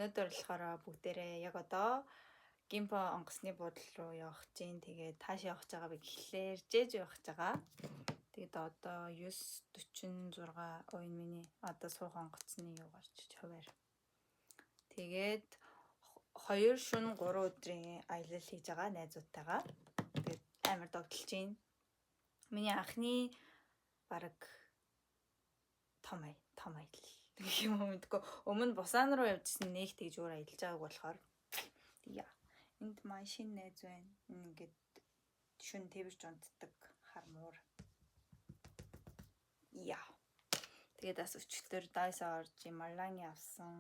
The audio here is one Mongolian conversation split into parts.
өнөөдөр болохоор бүгдээрээ яг одоо гимпо онгоцны буудлын руу явах чинь тэгээд тааш явах байгаа би гэхлээр жээж явах байгаа. Тэгээд одоо 9:46 ойн миний одоо суух онгоцны юу гарч хуваар. Тэгээд 2 шөнө 3 өдрийн аялал хийж байгаа найзуудтайгаа. Тэгээд амар догдолж байна. Миний анхны бараг том аялал. Гэх юм уу мэдгүй. Өмнө Бусан руу явжсэн нэг тэгж өөр аялж байгааг болохоор яа. Энд маань шинэ найз байна. Ингээд шүн тэрж унтдаг хармуур. Яа. Тэгээд бас өчтөр дайсаа орж Марланги авсан.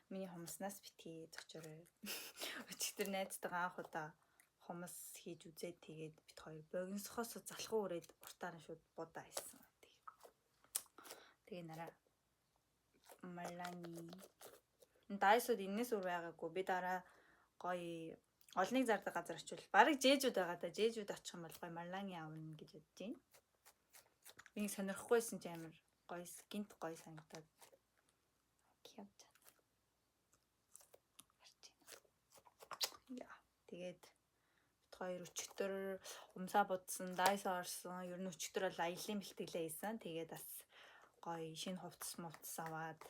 Миний хумснаас битгий зочорой. Өчтөр найзтайгаа анх удаа хумс хийж үзээд тэгээд бит хоёр богиносхоос залхуу өрөөд уртаар нь шууд будаа хийсэн. Тэгээ нараа Марланги дайсууд энэс үр байгаагүй. Би дараа гоё олныг зардаг газар очивол барыг жээжүүд байгаа да. Жээжүүд очих юм бол гоё Марланги аавна гэж бодож байна. Би сонирхохгүйсэн ч амар гоё гинт гоё санагдаад. Явж байна. Яа. Тэгээд бит хоёр өчтөр умсаа будсан, дайсаа орсон. Ер нь өчтөр бол аялын бэлтгэлээ хийсэн. Тэгээд бас гоё шинэ хувцас аваад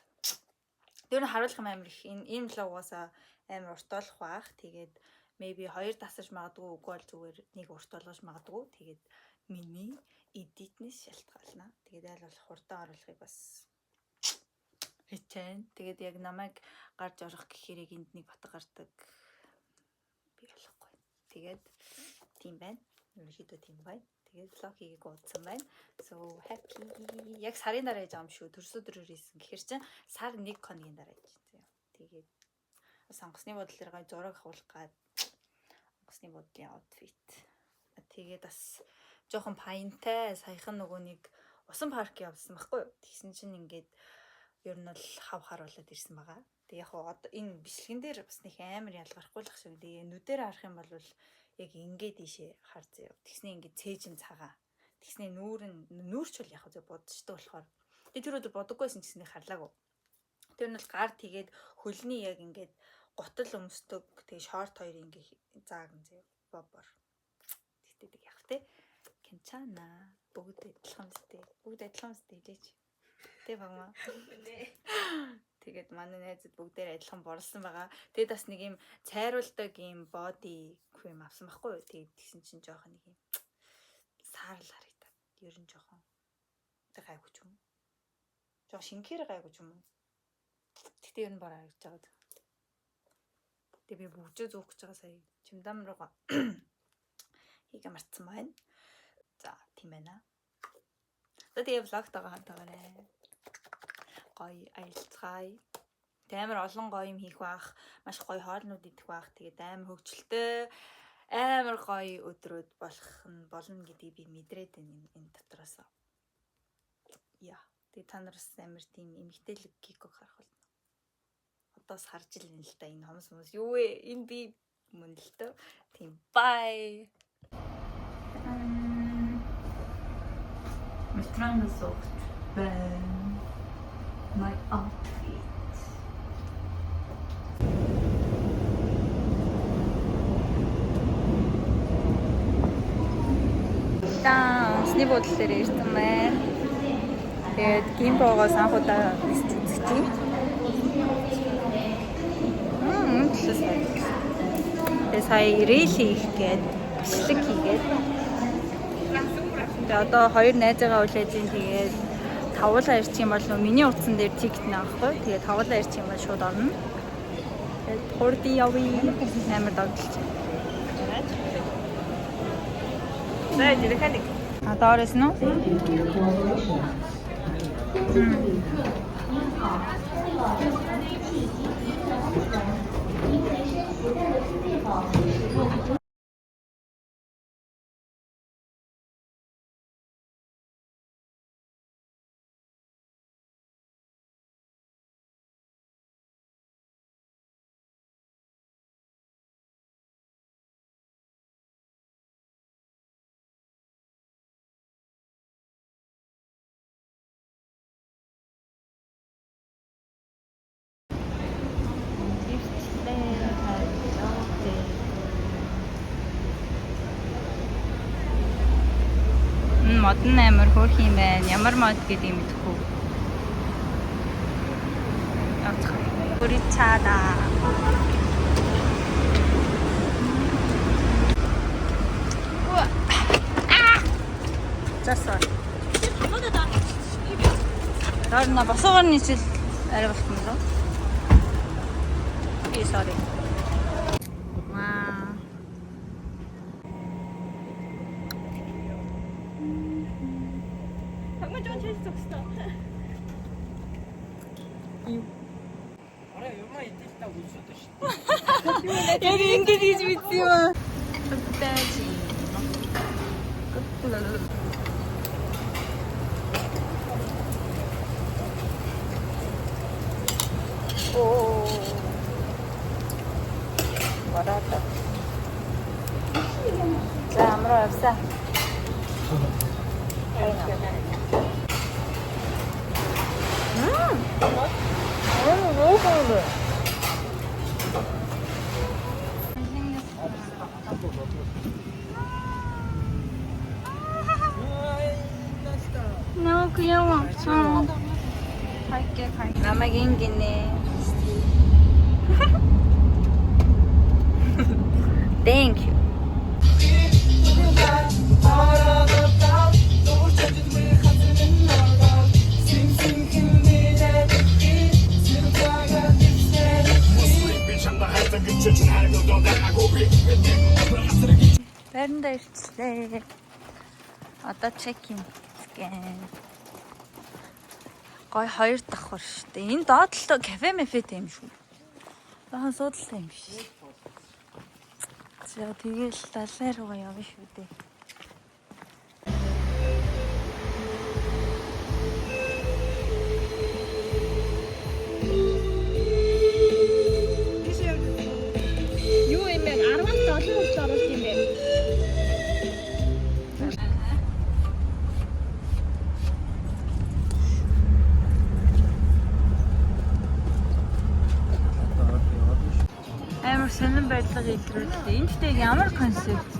тэр нь харуулах юм амар их энэ влогоосаа амар урт болох баах. Тэгээд maybe 2 тасаж магадгүй үгүй бол зүгээр нэг урт болгож магадгүй. Тэгээд миний эдитнес шалтгаална. Тэгээд айл болох хурдан оруулахыг бас хичээн. Тэгээд яг намайг гарч орох гэхээр энд нэг батга гардаг. Би болохгүй. Тэгээд тийм байна. Ерөнхийдөө тийм байна. Тэгээд влог хийгээг удсан байна. So happy. Яг сарын дараа яж байгаа юм шүү. Төрсө өдрөөр хийсэн. Гэхэр чинь сар 1 хоногийн дараа хийж заяа. Тэгээд бас онгоцны буудлын дээр гой зураг авах гад онгоцны буудлын outfit. Тэгээд бас жоохон паянтай саяхан нөгөө нэг усан парк явсан байхгүй юу? Тэгсэн чинь ингээд ер нь бол хав харуулад ирсэн байгаа. Тэг яг одоо энэ бичлэгэн дээр бас нэг амар ялгархгүй л ах шиг. Тэгээ нүдээр харах юм бол яг ингээд ийшээ хар заяа. Тэгснэ ингээд цээжин цагаан. Тэгснэ нүүрч бол яг зөө бодчихдог болохоор. Тэгээ тэр өдөр бодоггүйсэн ч гэсний харлаагүй. Тэр нь бол гар тэгээд хөлний яг ингээд гутал өмсдөг. Тэгээ шорт хоёр ингээд зааган заяа. Бобор. Тэгтээ яг те. Кенчана. Бүгд адилхан мэт. Бүгд адилхан мэт хэлээч. Тэ багмаа. Тэгээд манай найзууд бүгдээр адилхан борлсон байгаа. Тэгээд бас нэг юм цайруулдаг юм body cream авсан байхгүй юу? Тэгээд тэгсэн чинь жоохон нэг юм саарл харагдаад. Ер нь жоохон гайгүй ч юм. Жоо шингээр гайгүй ч юм уу. Тэгтээ ер нь бараа харагдаж байгаа. Тэгээд би бүгжөө зүүх гэж байгаа сая. Чимдам руугаа хийгээ марцсан байна. За, тийм байна. Тэгээд влогтойгоо хамтаагаарай. Гоё аялцгаая. Амар олон гоё юм хийх баах, маш гоё хоолнууд идэх баах. Тэгээд амар хөвгчлөлтэй, амар гоё өдрүүд болно гэдгийг би мэдрээд байна энэ дотроос. Яа, тэгээд та нараас амар тийм эмгтээлэг гиког харах болно. Одоос харж ил энэ л та энэ хомс юу вэ? Энэ би мөн л тоо. Тийм bye. Метроноос суугч байна. My outfit. Сний буудлын дээр ирсэн байна. Тэгээд гимпогоос анх удаа үзэж байна. Тэгээд сая рeel хийх гээд бичлэг хийгээд. Тэгээд одоо хоёр найзаагаа үлээж ин тэгээд тавуулаа ирчих юм бол миний утсан дээр тикет наахгүй. Тэгээд тавуулаа ирчих юм бол шууд орно. Тэгээд хурди явъя. Амар догдолч. Заа дэрхэнэ. Доорос нь. мод нь амар хөөх юм байна. Ямар мод гэдэг юм мэдэхгүй. 우리 차다. 우와. 아! 짰어. 나 басуугаарны ижил арай болох юм лөө. Би sorry. Вау. 정말 좀 재밌었어. 여기 잉글리시 믿지마. 끝까지. 오. 뭐라다. 자, 아무런 없어. 너무 좋은데. 너무 귀여워. 갈게. 남에게 인기네. Thank you. Бэрэндээ ирчлээ. Одоо чекин скэн. Гой хоёр давхар штэ. Энэ доод л кафе мэфэтэй юм шүү. Бахан суудалтай юм биш. За тэгэл далай руугаа явна шүү дээ. Юу юм бэ? 17 оруулт юм бэ? Амар сонирн байдлыг илрүүлдэг. Энд ч ямар концепт?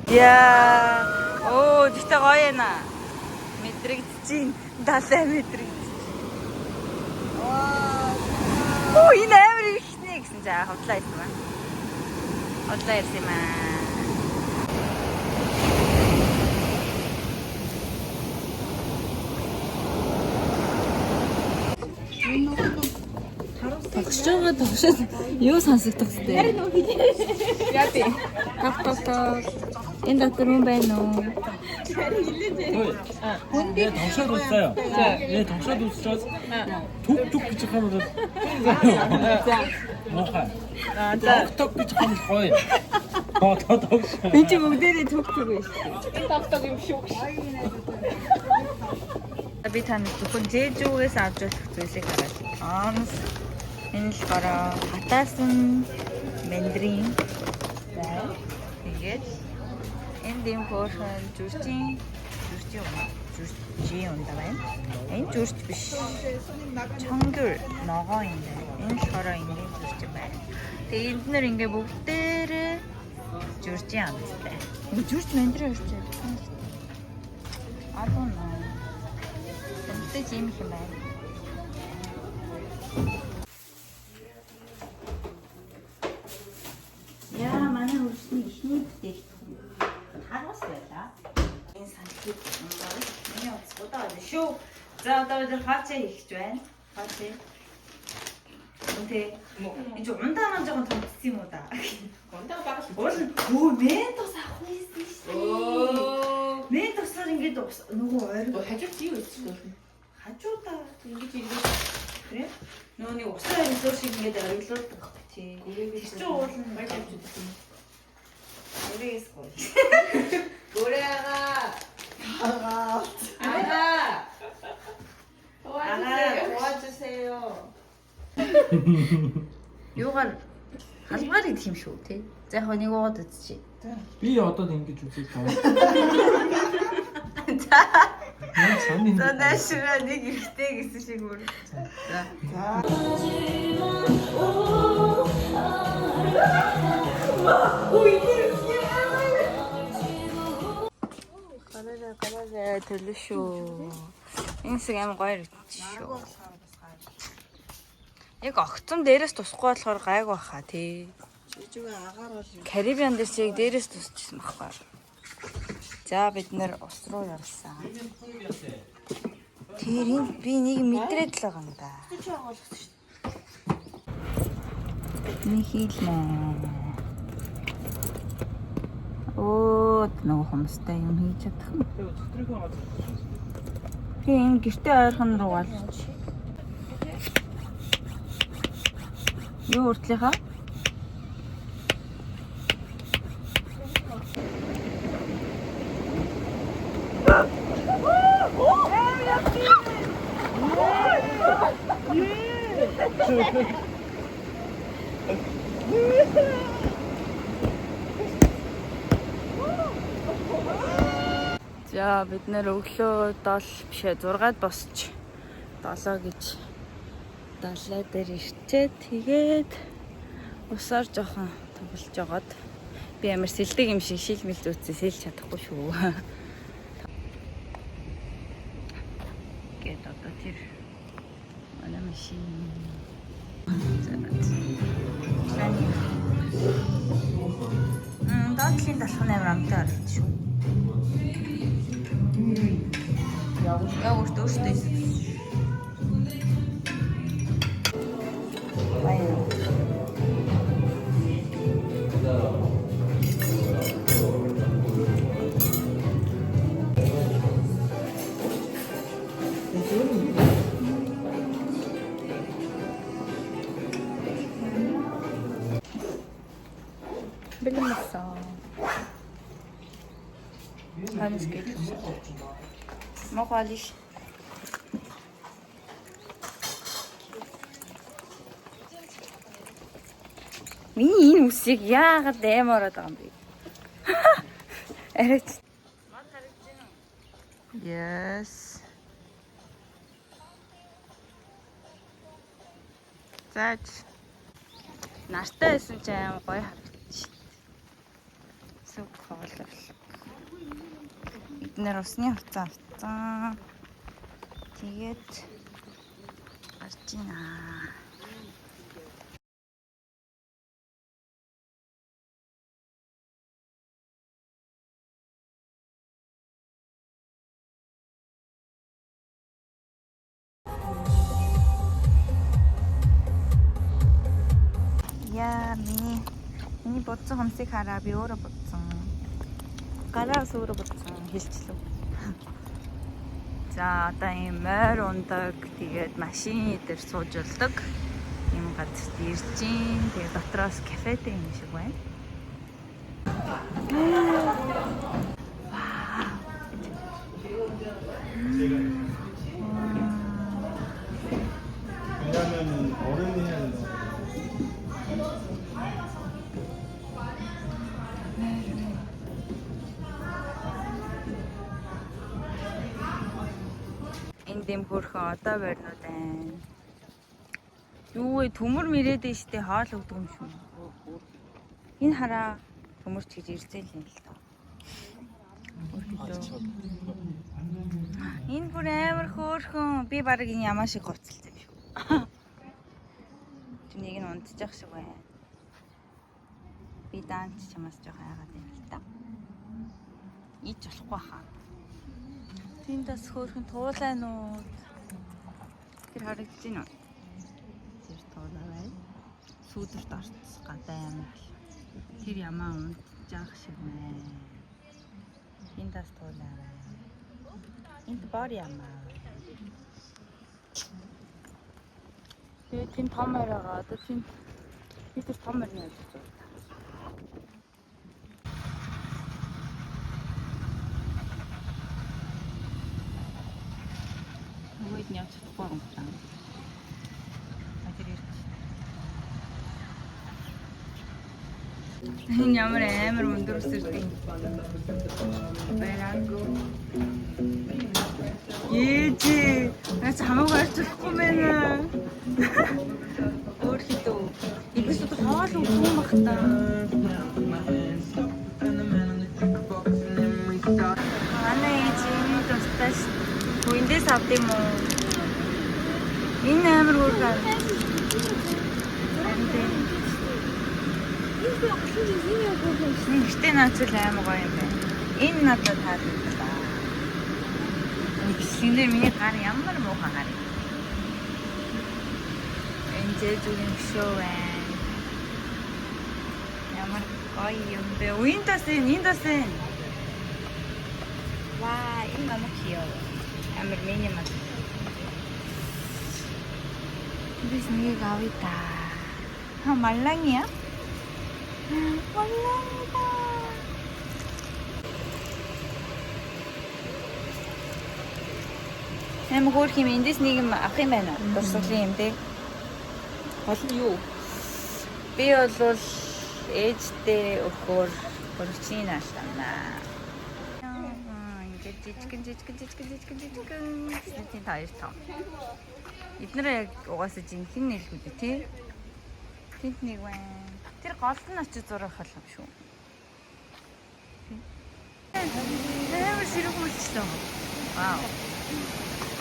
Яа. Оо, тэгтээ гоё яана. Мэдрэгдчихээн. Далай мэдрэгдчих. Оо, энэ амар ихнэ гэсэн жаа хотлаа ирсэн байна. Хотлаа ирсэн юм аа. Тогшоогоо тогшоод юу сонсогдох вэ? Яа би. Тав. Энэ дотор хүн байна уу? 네, 덕샷 웃어요. 네, 덕샷 웃어. 툭툭 비척하면 뭐가? 톡톡 비척하면 거의. 더 덕샷. Энд чи бүгдээрээ төгтөг байж. Тавтаг юм шүү. Би таныг зөвхөн Жэжүүгээс авч болох зүйлсийг хараад. Энэ л гараа хатаасан мандрин. Тэгээд энэ дэм поршн зүрчийн унда байна. Энэ зүрч биш. Чонгөр ногоо юм байна. Энэ болохоор энгийн зүрч байна. Тэгээд энд нэр ингээ бүгдээрээ зүрчийн амттай. Энэ зүрч мандрин урч байна. Адуу наа. Тэ юм их юм байна. Яа, манай хөрсний ихний бүтээгдэхүүн. Харгас байлаа. Энэ санхийг миний удаа байна шүү. За одоо бид хаачаа хийх гэж байна. Хаачаа. Үнтэй. Энэ ч ундаанаа жоохон томцсон юм уу да. Ундаа багш. Өө, ментос авах байсан шүү. Ментосаар ингэж нөгөө ойр хажууд юу хийх вэ? хажуудаа ингэж ирээд нөөний усаа ресурс шиг ингэж ориглуулдаг байхгүй тий. Чи уулын байж авчихдаг юм. Үрээс гоё. 고래아가 도와주세요. Юугаар халбаар идэх юм шүү тий. За яг нэг уугаад үзчихье. Би одоо ингэж үзэж байгаа. За. Саний. За дэшрэ нэг ихтэй гэсэн шиг өөр. За. Галаа төлөө шүү. Энэ шиг амар гоё шүү. Яг огцом дээрээс тусахгүй болохоор гайг баха тий. Жижиг агаар бол юм. Карибиан дээр чиг дээрээс тусчихсан байхгүй. За бид нэр ус руу явсан. Тэр энд би нэг мэдрээд л байгаа юм да. Нэг хийлээ. Оо нөгөө хүмүүстэй юм хийж чадах юм. Би энэ гэртээ ойрхон руу гал. Юу уртлынхаа? За бид нэр өглөө 7 бишээ 6-д босч 7 гэж далай дээр ирчээд тэгээд усаар жоохон тоглож жагаад би амар сэлдэг юм шиг шилмэл зүүцээ сэлж чадахгүй шүү. Гэт одоо тэр манай машин доотлын талхын амар амтай орж шүү. Явуулт өөртөө Белмэсо. Ханас гэж. Моголиш. Миний энэ үсийг яагаад аймаараад байгаа юм бэ? Арайч. Yes. Заач. Нартай байсан ч аим гоё харагдчих. Сүг хоолой. Эднэр усны хувцас авцсан. Тэгээд гарч ийна. Яа, миний бодсон хомсыг хараа би өөрөө бодсон. Гараас өөрөө бодсон хэлчлээ. За одоо ийм морь ундаг тэгээд машин дээр сууж болдог ийм газар ирж гин. Тэгээд дотроос кафетэй юм шиг байна. 왜냐면 어른이 해야 된다. Эндим хөрхөн одоо барьнууд байна. Юу вэ? Төмөр мэрээд штэ хаал өгдөг юм шүү. Энэ хараа төмөрч гэж ирцээ л юм л доо. Энэ бүр амар хөөрхөн. Би баг энэ ямаа шиг гоцолтой юм шүү. Тэнийг нь унтчих шиг байна. Би даанч чамаас жоох яагаад юм л та. Ич болохгүй хаа. Тэндээс хөөрхөн туулайнууд тэр харагдаж байна уу? Тэр туулаа байна. Сүүдэрт орц гадаа ямар. Тэр ямаа унтчих шиг байна. Тэндээс туулаа байна. Энд бор ямаа. Тэгээд тийм том байгаа. Одоо тийм тэр том мөрний явж байна. Нөгөөд нь явж чадахгүй юм байна. А тэр ирж. Энэ ямар амар өндөр өсөрдөг. Байна. Ээжээ. Наач хамаагүй арчлахгүй байна. Өөрхөдөө. Эцэст хоол өгсөн бах та. Манай ээжийн тусташ хүндээс авд юм уу? Энэ амар хөөрхөн. Гэхдээ наач л амар гоё юм байна. Энэ надад таалагдсан. Бичлэгнээр миний гар ямар муухай гар юм. Энэ зэжүүгийн шоу байна. Ямар гоё юм бэ? Энэ дасын. Ваа, энэ амар 귀여워. Амар минимал. This нэг авъя та. 말랑이야? 말랑이다. Эм хөөх юм эндээс нэг юм авах юм байна. Дурсгалын юм тий. Болно юу? Би бол ээжтэй өгөхөөр хөрчийн аашламнаа. Ингээд жижигэн тийм таяр том. Эднэр яг угаасаа жинхэнэ нэлгүүд тий. Тэнт нэг байна. Тэр гол нь очиж зурах болох шүү. Тэр ширүүг мөлчлөө. Вау.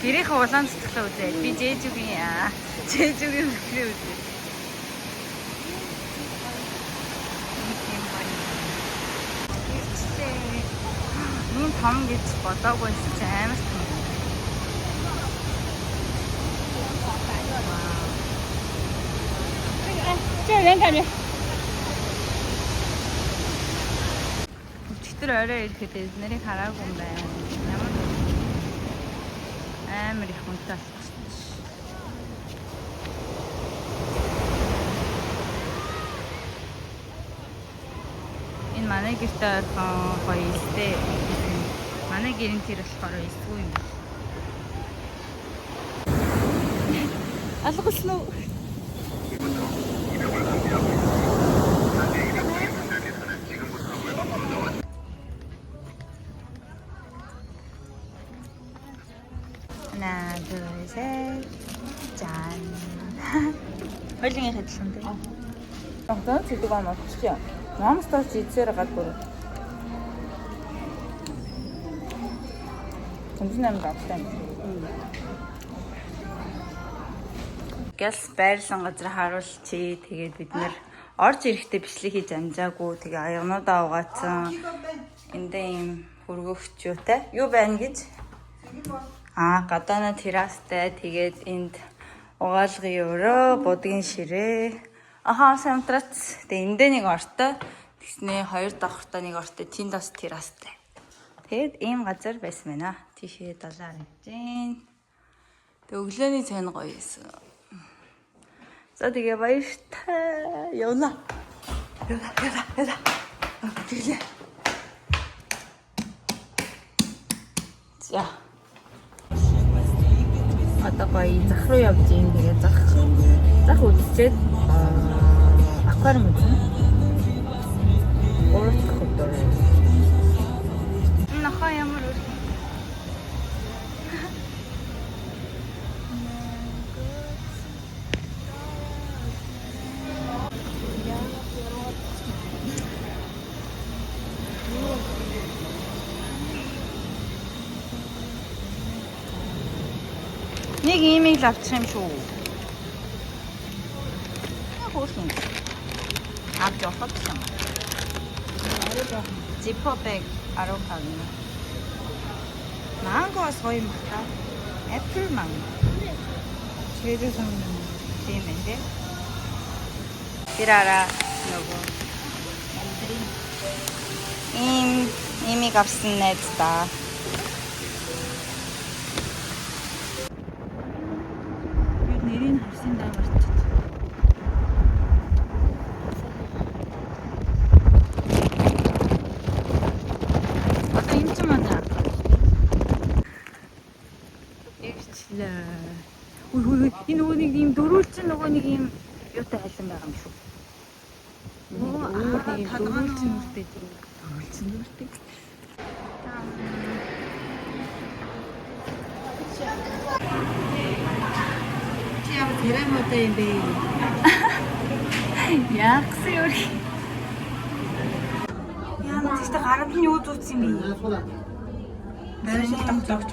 Гэрийнхээ улаан цэцгэлээ үзээд би Жэжүүгийн бүхрээ үзээ. Ийм том гэж бодоогүй ч амар том. Өчигдөр орой ирэхэд эзнэрийг хараагүй юм байна. Амар их хүнтэй болсон. Энэ манай гэртээ орхон гоё эстэй. Манай гэрийн тэр болохоор эсгүй юм. Алгасан уу? 하나, 둘, 셋, 짠. 헐링에 같은데. 나 지도가 맞지? 마음스터 지체를 갖고. 정신나는 거 없다. Гялс байрлан газар харуулчих. Тэгээд бид нэр орж ирэхдээ бичлэг хийж амжаагүй. Тэгээ аягнуудаа угаацсан. Эндээ юм хөргөгч юутай. Юу байна гэж? Гадаана террастай. Тэгээд энд угаалгын өрөө, будгийн ширээ. Самтрац. Тэгээд эндээ нэг ортой. Тэгснээ хоёр давхартай нэг ортой. Тэнд бас террастай. Тэгээд ийм газар байсан байна. Тийшээ далаар хэмжээ. Тэгээд өглөөний цайн гоё байсан. За тэгээ баяртай. Явна. Тэглээ. За. Одоо гоё зах руу явж ийн. Тэгээ зах үзчихэд аквариум үзнэ. Урд хөдөр. Нахаа ямар үр. Нэг имийг л авчих юм шүү. Хөөрхөн. Авч явах юм. 지퍼백 아로카는 망고가 소위 먹다. 애플 망고. 제주 성능 때문에. 비라라 누구. 이미 값은 냈다. 내린 할수 있다 말이지. 이 нөгөө нэг ийм дөрүүлчин нөгөө нэг ийм юутай хайлан байгаа юм шүү. Толгойн нүртэй тийм. Өрөлцөн нүртэй. Чи ямар тэрэмүүтэй юм бэ? Яакс юу? Яна тийштэй гарамт нь юу зүүцсэн юм бэ? Бариш тогтоогч.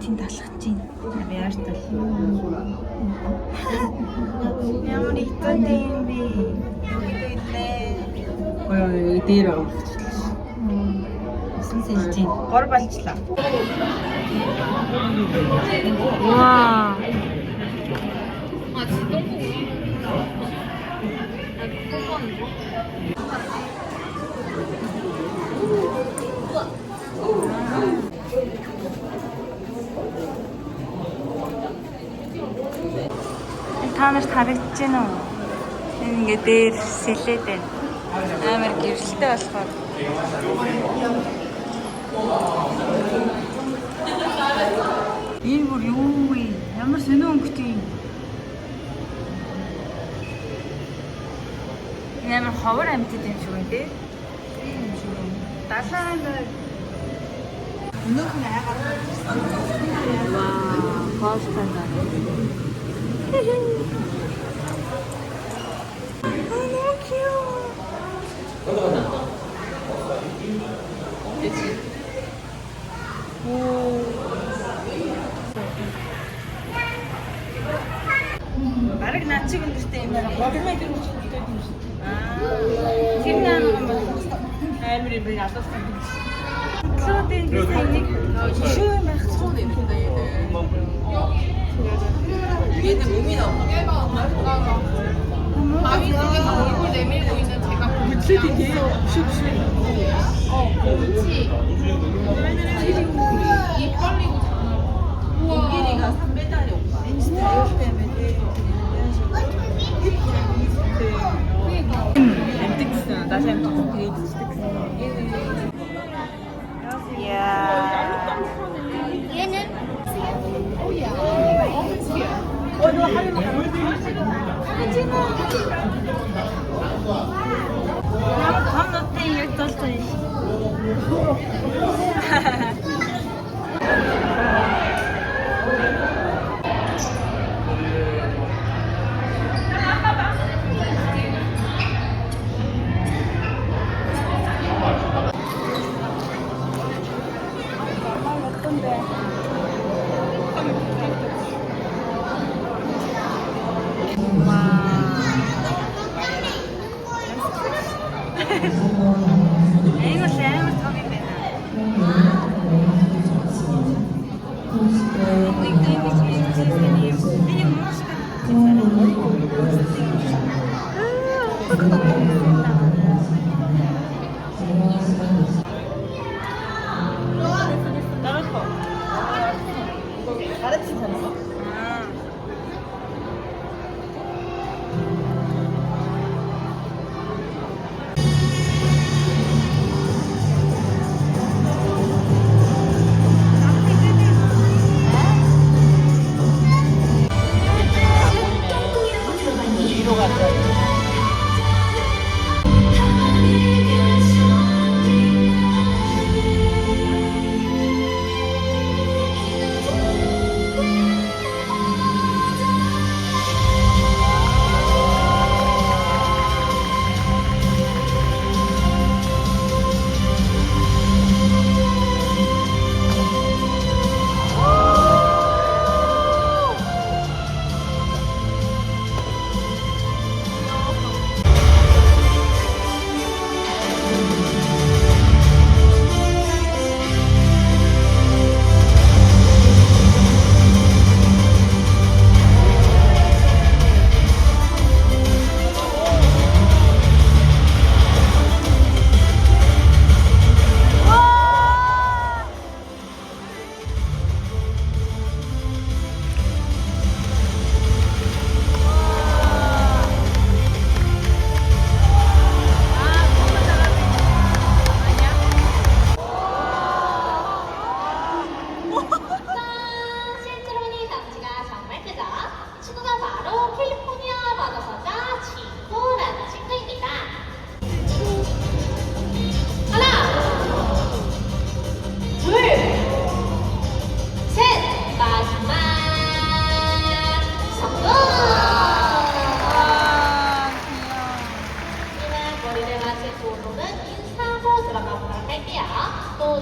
Тийм талах чинь. Би яаж тал. Ямар ихтэй юм бэ? Ой дээр байгаа юм. Усан сэлжин. Гор болчлаа. Вау. Та нарт харагдаж байна уу? Энэ ингээ дээр сэлээд байна. Амар гэрэлтэй болохоор. Энэ бүр юу вэ? Ямар сонио өнгөтэй юм. Энэ амар ховор амьтад юм шиг байна тий. Далайн өнөөх нь айгаар. Вау, хоолтойгоо. Бараг начиг өндөртэй юм байна. Гогмай тэр үчтэй юм шиг. Тэр наа юм байна. Амар юм байна. Алуулсан. Лодын нэг шүү юм байх. Цууд юм шиг дээ. 얘는 몸이 나와. 바위 속에서 얼굴 내밀고 있는 제가 그치 되게 쉽지. 그치. 입 벌리고 우와. 길이가 3m짜리 오빠. 스타일 때문에 엠틱스 다시 엠틱스 페이지 스틱스. 이야. 얘는 Там нутгийн яг толтой.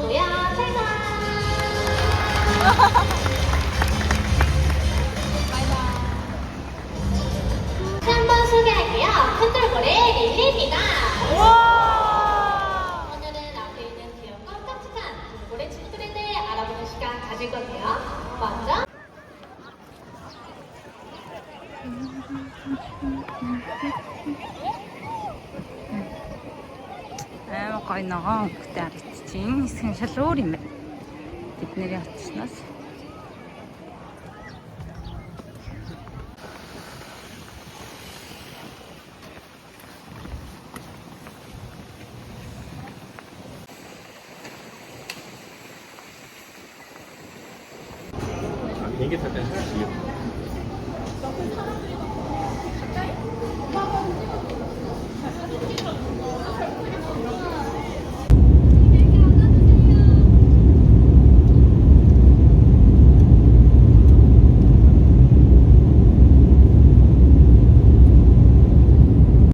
누구야? 잘 가. 한번 소개할게요. 콘돌고래 릴리입니다. 오늘은 앞에 있는 귀엽고 깜찍한 돌고래 친구들에 대해 알아보는 시간 가질 건데요. 먼저 аймаг гоё ногоон хөхтэй харагдчихээн. Хэсэг нь шал өөр юм байна. Бид нэрээ очсноос. 비행기 탈 때는 사실